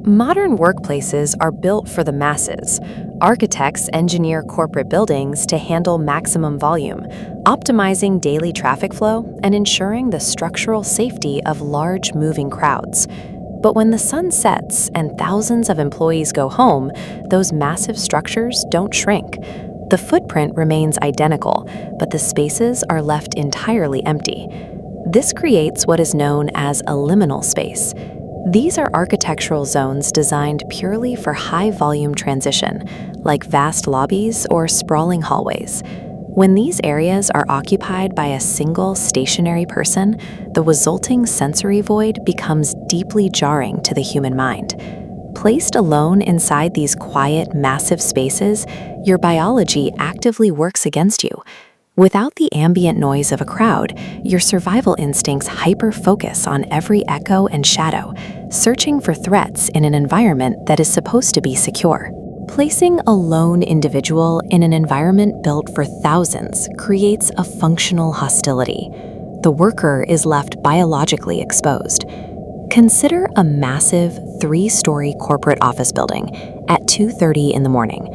Modern workplaces are built for the masses. Architects engineer corporate buildings to handle maximum volume, optimizing daily traffic flow and ensuring the structural safety of large moving crowds. But when the sun sets and thousands of employees go home, those massive structures don't shrink. The footprint remains identical, but the spaces are left entirely empty. This creates what is known as a liminal space. These are architectural zones designed purely for high-volume transition, like vast lobbies or sprawling hallways. When these areas are occupied by a single stationary person, the resulting sensory void becomes deeply jarring to the human mind. Placed alone inside these quiet, massive spaces, your biology actively works against you. Without the ambient noise of a crowd, your survival instincts hyper-focus on every echo and shadow, searching for threats in an environment that is supposed to be secure. Placing a lone individual in an environment built for thousands creates a functional hostility. The worker is left biologically exposed. Consider a massive 3-story corporate office building at 2:30 in the morning.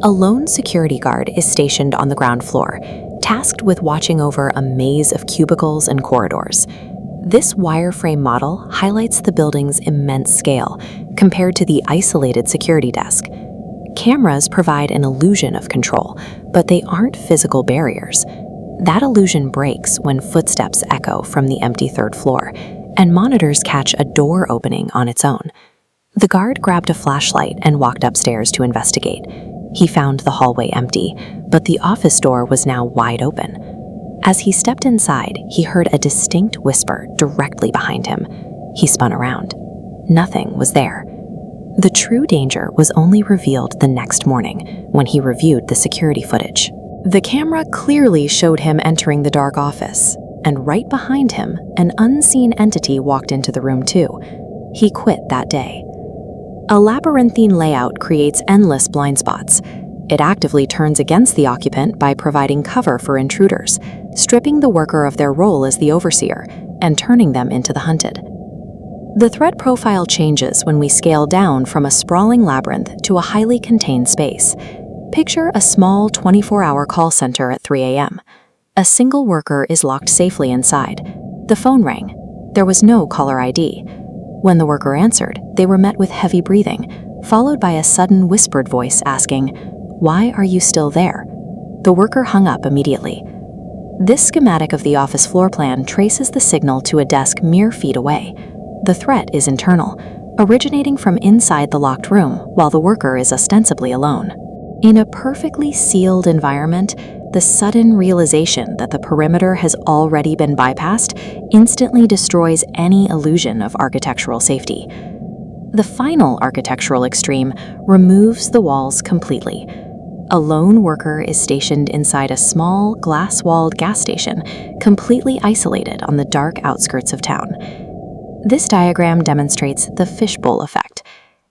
A lone security guard is stationed on the ground floor, tasked with watching over a maze of cubicles and corridors. This wireframe model highlights the building's immense scale compared to the isolated security desk. Cameras provide an illusion of control, but they aren't physical barriers. That illusion breaks when footsteps echo from the empty third floor, and monitors catch a door opening on its own. The guard grabbed a flashlight and walked upstairs to investigate. He found the hallway empty, but the office door was now wide open. As he stepped inside, he heard a distinct whisper directly behind him. He spun around. Nothing was there. The true danger was only revealed the next morning when he reviewed the security footage. The camera clearly showed him entering the dark office, and right behind him, an unseen entity walked into the room too. He quit that day. A labyrinthine layout creates endless blind spots. It actively turns against the occupant by providing cover for intruders, stripping the worker of their role as the overseer, and turning them into the hunted. The threat profile changes when we scale down from a sprawling labyrinth to a highly contained space. Picture a small 24-hour call center at 3 a.m. A single worker is locked safely inside. The phone rang. There was no caller ID. When the worker answered, they were met with heavy breathing, followed by a sudden whispered voice asking, "Why are you still there?" The worker hung up immediately. This schematic of the office floor plan traces the signal to a desk mere feet away. The threat is internal, originating from inside the locked room while the worker is ostensibly alone. In a perfectly sealed environment, the sudden realization that the perimeter has already been bypassed instantly destroys any illusion of architectural safety. The final architectural extreme removes the walls completely. A lone worker is stationed inside a small, glass-walled gas station, completely isolated on the dark outskirts of town. This diagram demonstrates the fishbowl effect.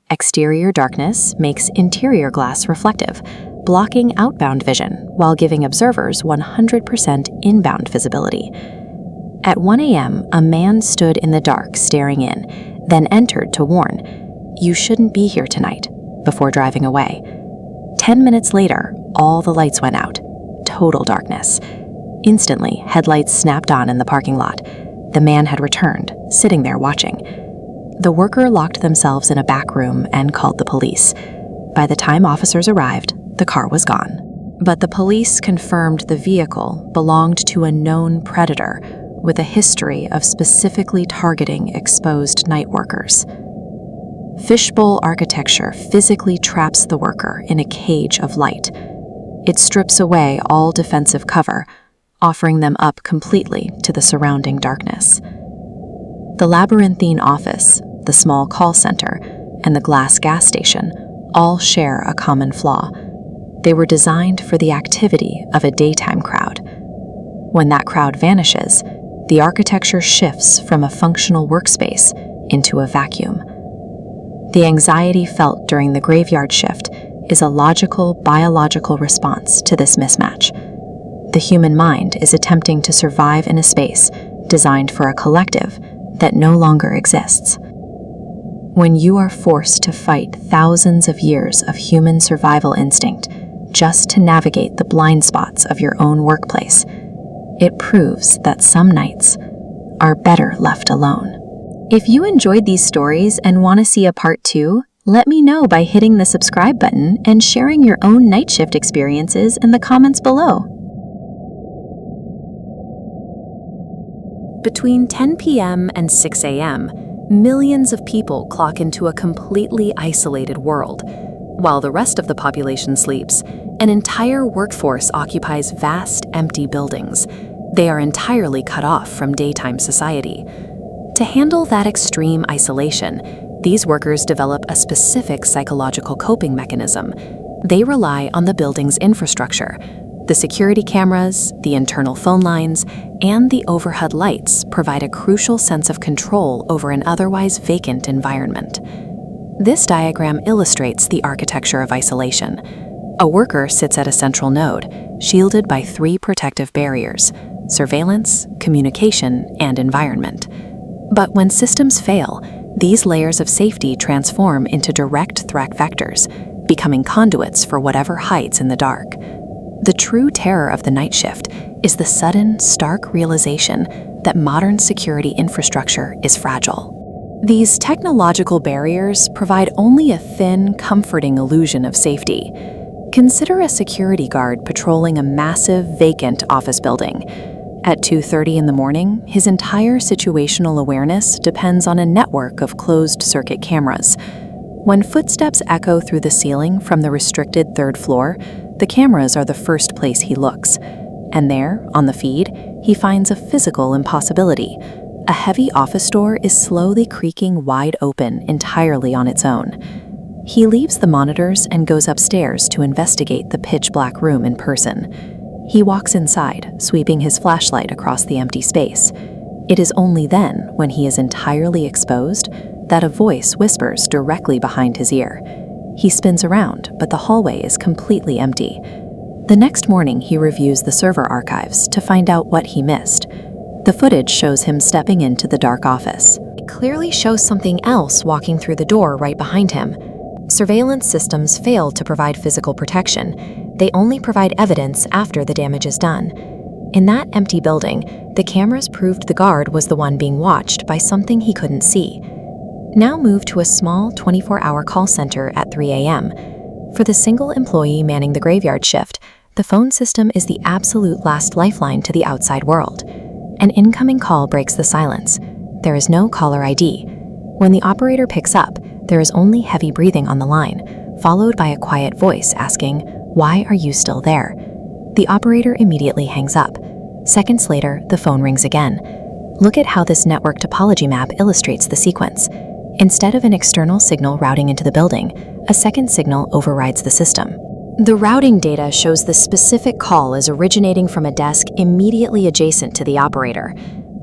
Exterior darkness makes interior glass reflective, blocking outbound vision while giving observers 100% inbound visibility. At 1 a.m., a man stood in the dark staring in, then entered to warn, "You shouldn't be here tonight," before driving away. 10 minutes later, all the lights went out. Total darkness. Instantly, headlights snapped on in the parking lot. The man had returned, sitting there watching. The worker locked themselves in a back room and called the police. By the time officers arrived, the car was gone. But the police confirmed the vehicle belonged to a known predator with a history of specifically targeting exposed night workers. Fishbowl architecture physically traps the worker in a cage of light. It strips away all defensive cover, offering them up completely to the surrounding darkness. The labyrinthine office, the small call center, and the glass gas station all share a common flaw. They were designed for the activity of a daytime crowd. When that crowd vanishes, the architecture shifts from a functional workspace into a vacuum. The anxiety felt during the graveyard shift is a logical, biological response to this mismatch. The human mind is attempting to survive in a space designed for a collective that no longer exists. when you are forced to fight thousands of years of human survival instinct just to navigate the blind spots of your own workplace, it proves that some nights are better left alone. If you enjoyed these stories and want to see a part 2, let me know by hitting the subscribe button and sharing your own night shift experiences in the comments below. Between 10 p.m. and 6 a.m., millions of people clock into a completely isolated world. While the rest of the population sleeps, an entire workforce occupies vast, empty buildings. They are entirely cut off from daytime society. To handle that extreme isolation, these workers develop a specific psychological coping mechanism. They rely on the building's infrastructure. The security cameras, the internal phone lines, and the overhead lights provide a crucial sense of control over an otherwise vacant environment. This diagram illustrates the architecture of isolation. A worker sits at a central node, shielded by 3 protective barriers: surveillance, communication, and environment. But when systems fail, these layers of safety transform into direct threat vectors, becoming conduits for whatever hides in the dark. The true terror of the night shift is the sudden, stark realization that modern security infrastructure is fragile. These technological barriers provide only a thin, comforting illusion of safety. Consider a security guard patrolling a massive, vacant office building. At 2:30 in the morning, his entire situational awareness depends on a network of closed-circuit cameras. When footsteps echo through the ceiling from the restricted 3rd floor, the cameras are the first place he looks. And there, on the feed, he finds a physical impossibility. A heavy office door is slowly creaking wide open entirely on its own. He leaves the monitors and goes upstairs to investigate the pitch-black room in person. He walks inside, sweeping his flashlight across the empty space. It is only then, when he is entirely exposed, that a voice whispers directly behind his ear. He spins around, but the hallway is completely empty. The next morning, he reviews the server archives to find out what he missed. The footage shows him stepping into the dark office. It clearly shows something else walking through the door right behind him. Surveillance systems fail to provide physical protection. They only provide evidence after the damage is done. In that empty building, the cameras proved the guard was the one being watched by something he couldn't see. Now move to a small 24-hour call center at 3 a.m. For the single employee manning the graveyard shift, the phone system is the absolute last lifeline to the outside world. An incoming call breaks the silence. There is no caller ID. When the operator picks up, there is only heavy breathing on the line, followed by a quiet voice asking, "Why are you still there?" The operator immediately hangs up. Seconds later, the phone rings again. Look at how this network topology map illustrates the sequence. Instead of an external signal routing into the building, a second signal overrides the system. The routing data shows the specific call is originating from a desk immediately adjacent to the operator.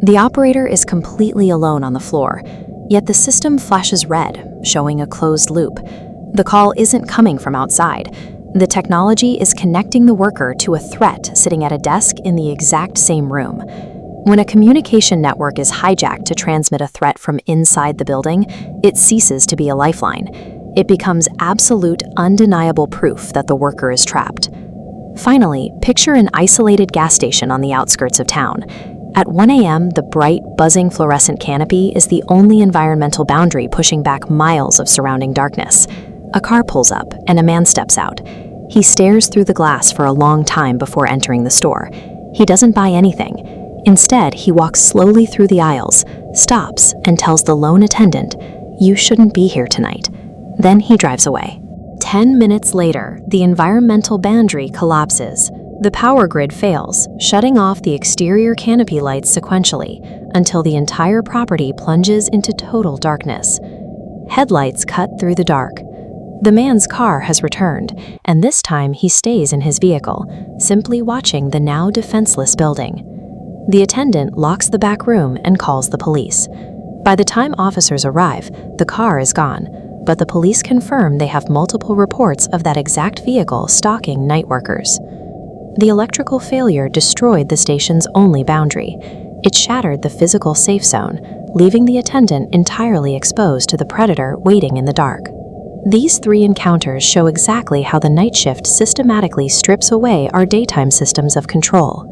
The operator is completely alone on the floor, yet the system flashes red, showing a closed loop. The call isn't coming from outside. The technology is connecting the worker to a threat sitting at a desk in the exact same room. When a communication network is hijacked to transmit a threat from inside the building, it ceases to be a lifeline. It becomes absolute, undeniable proof that the worker is trapped. Finally, picture an isolated gas station on the outskirts of town. At 1 a.m., the bright, buzzing fluorescent canopy is the only environmental boundary pushing back miles of surrounding darkness. A car pulls up, and a man steps out. He stares through the glass for a long time before entering the store. He doesn't buy anything. Instead, he walks slowly through the aisles, stops, and tells the lone attendant, "You shouldn't be here tonight." Then he drives away. 10 minutes later, the environmental boundary collapses. The power grid fails, shutting off the exterior canopy lights sequentially until the entire property plunges into total darkness. Headlights cut through the dark. The man's car has returned, and this time he stays in his vehicle, simply watching the now defenseless building. The attendant locks the back room and calls the police. By the time officers arrive, the car is gone, but the police confirm they have multiple reports of that exact vehicle stalking night workers. The electrical failure destroyed the station's only boundary. It shattered the physical safe zone, leaving the attendant entirely exposed to the predator waiting in the dark. These 3 encounters show exactly how the night shift systematically strips away our daytime systems of control.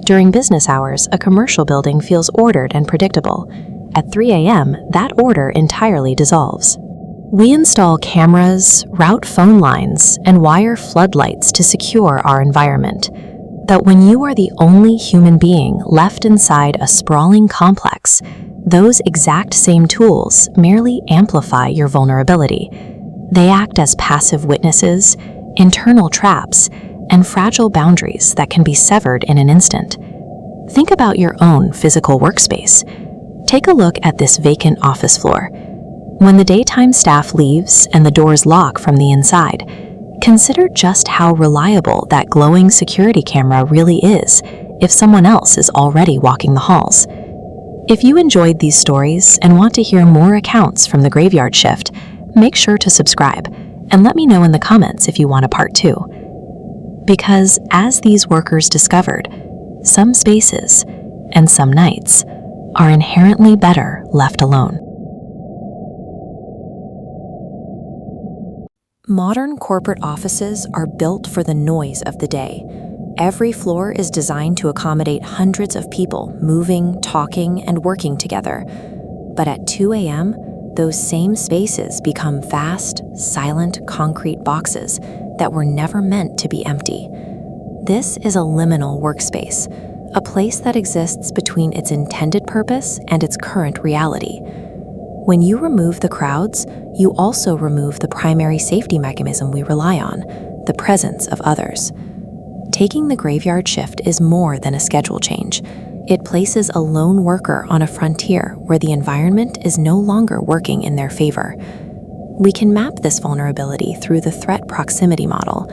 During business hours, a commercial building feels ordered and predictable. At 3 a.m., that order entirely dissolves. We install cameras, route phone lines, and wire floodlights to secure our environment. But when you are the only human being left inside a sprawling complex, those exact same tools merely amplify your vulnerability. They act as passive witnesses, internal traps, and fragile boundaries that can be severed in an instant. Think about your own physical workspace. Take a look at this vacant office floor. When the daytime staff leaves and the doors lock from the inside, consider just how reliable that glowing security camera really is if someone else is already walking the halls. If you enjoyed these stories and want to hear more accounts from the graveyard shift, make sure to subscribe and let me know in the comments if you want a part 2. Because as these workers discovered, some spaces and some nights are inherently better left alone. Modern corporate offices are built for the noise of the day. Every floor is designed to accommodate hundreds of people moving, talking, and working together. But at 2 a.m., those same spaces become vast, silent concrete boxes that were never meant to be empty. This is a liminal workspace, a place that exists between its intended purpose and its current reality. When you remove the crowds, you also remove the primary safety mechanism we rely on, the presence of others. Taking the graveyard shift is more than a schedule change. It places a lone worker on a frontier where the environment is no longer working in their favor. We can map this vulnerability through the threat proximity model.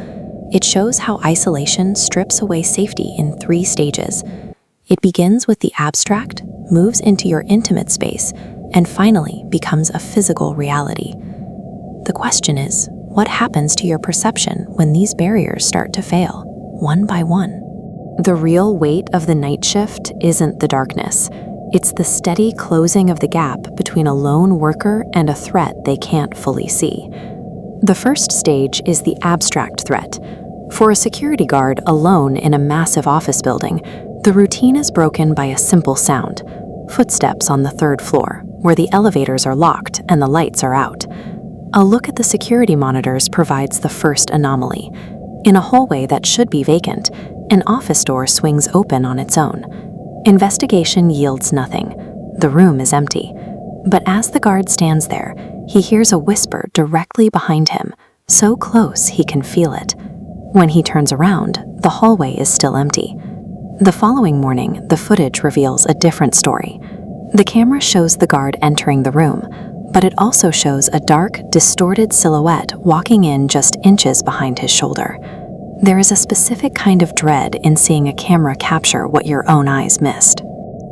It shows how isolation strips away safety in 3 stages. It begins with the abstract, moves into your intimate space, and finally becomes a physical reality. The question is, what happens to your perception when these barriers start to fail, one by one? The real weight of the night shift isn't the darkness. It's the steady closing of the gap between a lone worker and a threat they can't fully see. The first stage is the abstract threat. For a security guard alone in a massive office building, the routine is broken by a simple sound: footsteps on the 3rd floor, where the elevators are locked and the lights are out. A look at the security monitors provides the first anomaly. In a hallway that should be vacant, an office door swings open on its own. Investigation yields nothing. The room is empty. But as the guard stands there, he hears a whisper directly behind him, so close he can feel it. When he turns around, the hallway is still empty. The following morning, the footage reveals a different story. The camera shows the guard entering the room, but it also shows a dark, distorted silhouette walking in just inches behind his shoulder. There is a specific kind of dread in seeing a camera capture what your own eyes missed.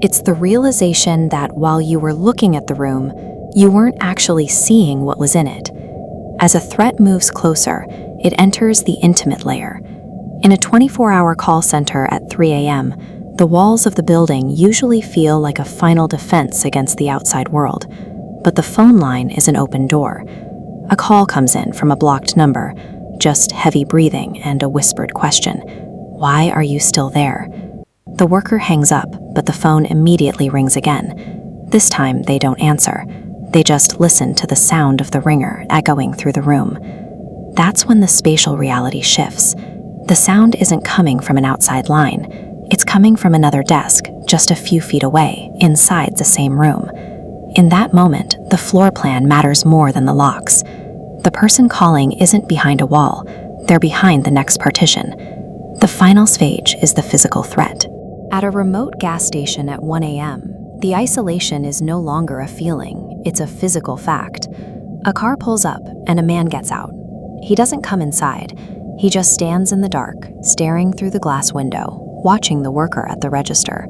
It's the realization that while you were looking at the room, you weren't actually seeing what was in it. As a threat moves closer, it enters the intimate layer. In a 24-hour call center at 3 a.m., the walls of the building usually feel like a final defense against the outside world, but the phone line is an open door. A call comes in from a blocked number, just heavy breathing and a whispered question. Why are you still there? The worker hangs up, but the phone immediately rings again. This time, they don't answer. They just listen to the sound of the ringer echoing through the room. That's when the spatial reality shifts. The sound isn't coming from an outside line. It's coming from another desk, just a few feet away, inside the same room. In that moment, the floor plan matters more than the locks. The person calling isn't behind a wall. They're behind the next partition. The final stage is the physical threat. At a remote gas station at 1 a.m., the isolation is no longer a feeling, it's a physical fact. A car pulls up and a man gets out. He doesn't come inside. He just stands in the dark, staring through the glass window, watching the worker at the register.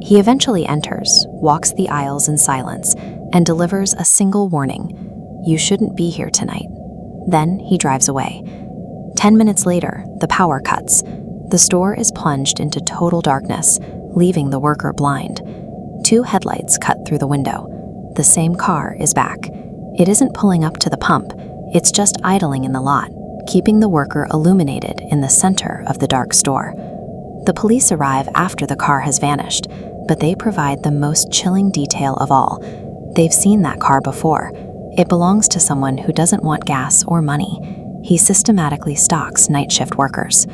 He eventually enters, walks the aisles in silence, and delivers a single warning: "You shouldn't be here tonight." Then he drives away. 10 minutes later, the power cuts. The store is plunged into total darkness, leaving the worker blind. Two headlights cut through the window. The same car is back. It isn't pulling up to the pump, it's just idling in the lot, keeping the worker illuminated in the center of the dark store. The police arrive after the car has vanished, but they provide the most chilling detail of all. They've seen that car before. It belongs to someone who doesn't want gas or money. He systematically stalks night shift workers.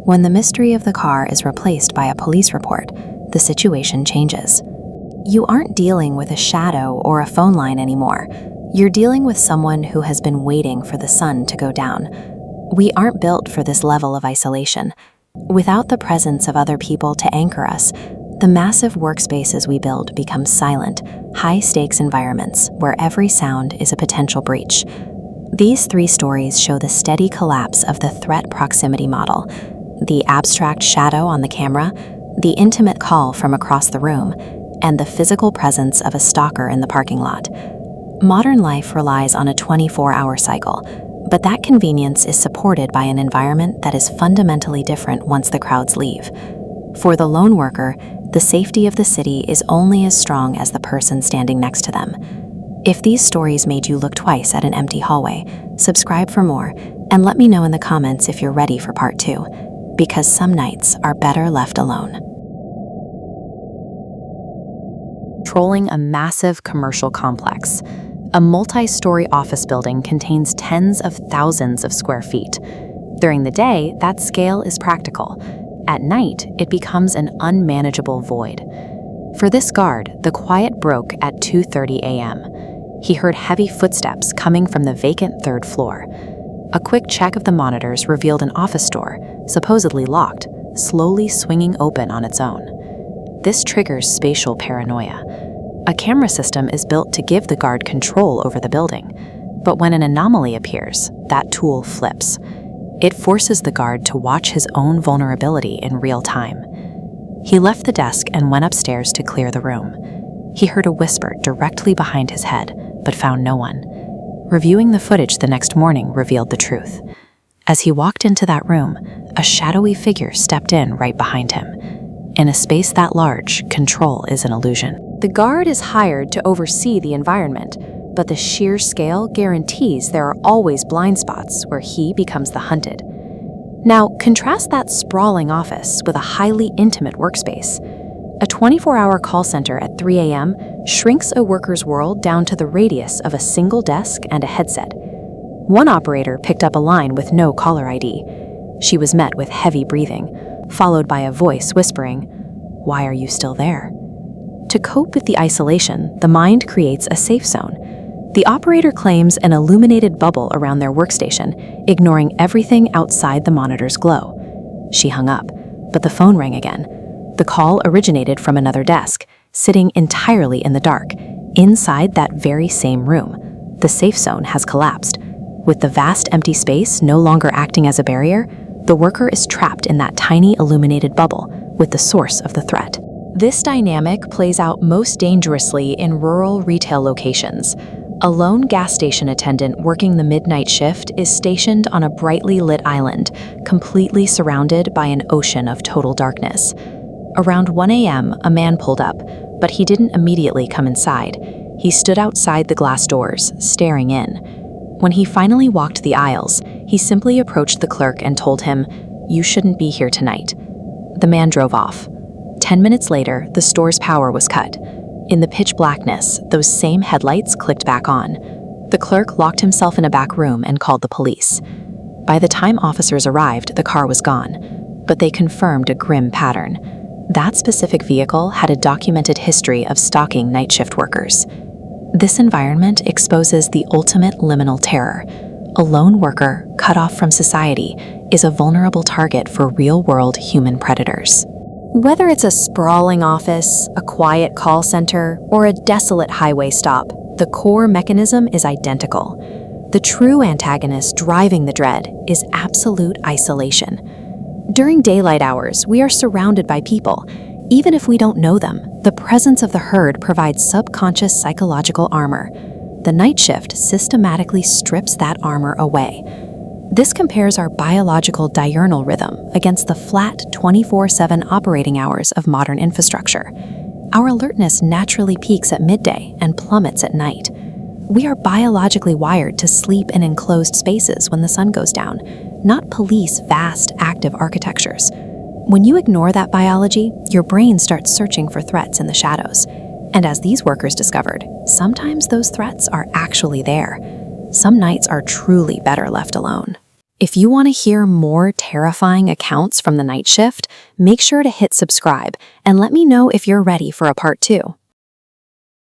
When the mystery of the car is replaced by a police report, the situation changes. You aren't dealing with a shadow or a phone line anymore. You're dealing with someone who has been waiting for the sun to go down. We aren't built for this level of isolation. Without the presence of other people to anchor us, the massive workspaces we build become silent, high-stakes environments where every sound is a potential breach. These three stories show the steady collapse of the threat proximity model: the abstract shadow on the camera, the intimate call from across the room, and the physical presence of a stalker in the parking lot. Modern life relies on a 24-hour cycle, but that convenience is supported by an environment that is fundamentally different once the crowds leave. For the lone worker, the safety of the city is only as strong as the person standing next to them. If these stories made you look twice at an empty hallway, subscribe for more, and let me know in the comments if you're ready for part 2, because some nights are better left alone. Controlling a massive commercial complex. A multi-story office building contains tens of thousands of square feet. During the day, that scale is practical. At night, it becomes an unmanageable void. For this guard, the quiet broke at 2:30 a.m. He heard heavy footsteps coming from the vacant third floor. A quick check of the monitors revealed an office door, supposedly locked, slowly swinging open on its own. This triggers spatial paranoia. A camera system is built to give the guard control over the building, but when an anomaly appears, that tool flips. It forces the guard to watch his own vulnerability in real time. He left the desk and went upstairs to clear the room. He heard a whisper directly behind his head, but found no one. Reviewing the footage the next morning revealed the truth. As he walked into that room, a shadowy figure stepped in right behind him. In a space that large, control is an illusion. The guard is hired to oversee the environment, but the sheer scale guarantees there are always blind spots where he becomes the hunted. Now, contrast that sprawling office with a highly intimate workspace. A 24-hour call center at 3 a.m. shrinks a worker's world down to the radius of a single desk and a headset. One operator picked up a line with no caller ID. She was met with heavy breathing, followed by a voice whispering, "Why are you still there?" To cope with the isolation, the mind creates a safe zone. The operator claims an illuminated bubble around their workstation, ignoring everything outside the monitor's glow. She hung up, but the phone rang again. The call originated from another desk, sitting entirely in the dark, inside that very same room. The safe zone has collapsed. With the vast empty space no longer acting as a barrier, the worker is trapped in that tiny illuminated bubble with the source of the threat. This dynamic plays out most dangerously in rural retail locations. A lone gas station attendant working the midnight shift is stationed on a brightly lit island, completely surrounded by an ocean of total darkness. Around 1 a.m., a man pulled up, but he didn't immediately come inside. He stood outside the glass doors, staring in. When he finally walked the aisles, he simply approached the clerk and told him, "You shouldn't be here tonight." The man drove off. 10 minutes later, the store's power was cut. In the pitch blackness, those same headlights clicked back on. The clerk locked himself in a back room and called the police. By the time officers arrived, the car was gone, but they confirmed a grim pattern. That specific vehicle had a documented history of stalking night shift workers. This environment exposes the ultimate liminal terror. A lone worker, cut off from society, is a vulnerable target for real-world human predators. Whether it's a sprawling office, a quiet call center, or a desolate highway stop, the core mechanism is identical. The true antagonist driving the dread is absolute isolation. During daylight hours, we are surrounded by people. Even if we don't know them, the presence of the herd provides subconscious psychological armor. The night shift systematically strips that armor away. This compares our biological diurnal rhythm against the flat 24/7 operating hours of modern infrastructure. Our alertness naturally peaks at midday and plummets at night. We are biologically wired to sleep in enclosed spaces when the sun goes down, not police vast, active architectures. When you ignore that biology, your brain starts searching for threats in the shadows. And as these workers discovered, sometimes those threats are actually there. Some nights are truly better left alone. If you want to hear more terrifying accounts from the night shift, make sure to hit subscribe and let me know if you're ready for a part 2.